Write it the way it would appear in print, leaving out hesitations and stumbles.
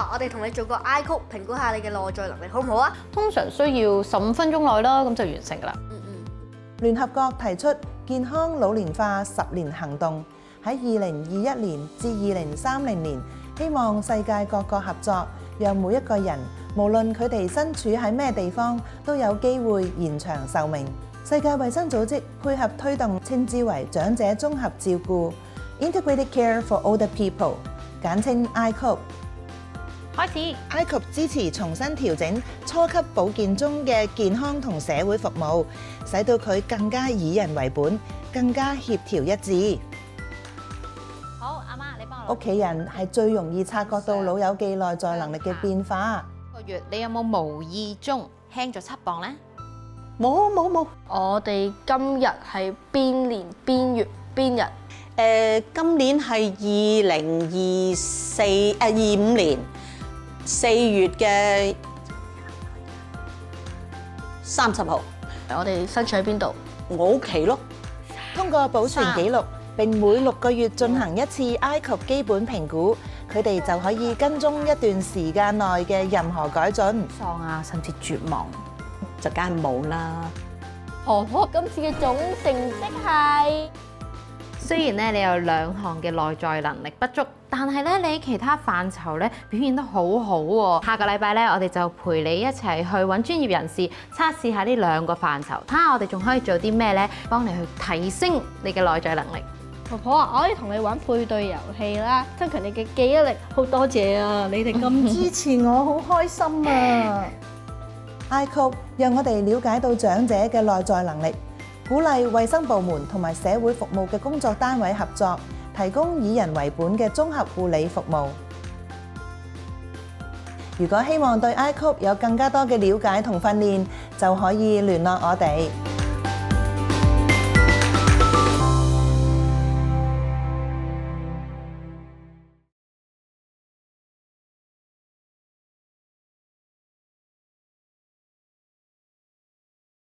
啊，我哋同你做個 ICOPE 評估下你嘅內在能力，好唔好啊？通常需要15分鐘內啦，咁就完成㗎啦。聯合國提出健康老年化10年行動，喺2021年至2030年，希望世界各國合作，讓每一個人無論佢哋身處喺咩地方，都有機會延長壽命。世界衛生組織配合推動，稱之為長者綜合照顧 （Integrated Care for Older People），簡稱 ICOPE。開始 ICOPE 支持重新調整初級保健中嘅健康同社會服務，使到佢更加以人為本，更加協調一致。好，阿媽你幫我。屋企人係最容易察覺到老友記內在能力嘅變化。個月你有冇無意中輕咗7磅呢？冇。我哋今日係邊年邊月邊日？今年係2025年4月嘅30號。我哋身處喺邊度？我屋企咯。通過保存記錄並每6個月進行一次 ICOPE 基本評估，佢哋就可以跟蹤一段時間內嘅任何改進。喪啊，甚至絕望。就梗係冇啦。婆婆今次嘅總成績係，雖然咧你有2項嘅內在能力不足，但係咧你喺其他範疇咧表現得好好喎。下個禮拜咧，我哋就陪你一齊去揾專業人士測試下呢2個範疇，睇下我哋仲可以做啲咩咧，幫你去提升你嘅內在能力。婆婆啊，我可以同你玩配對遊戲啦，增強你嘅記憶力。好多謝啊！你哋咁支持我，好開心啊！ICOPE 讓我哋了解到長者嘅內在能力，鼓勵衛生部門同埋社會服務嘅工作單位合作，提供以人為本嘅綜合護理服務。如果希望對 ICOPE 有更加多嘅了解同訓練，就可以聯絡我哋。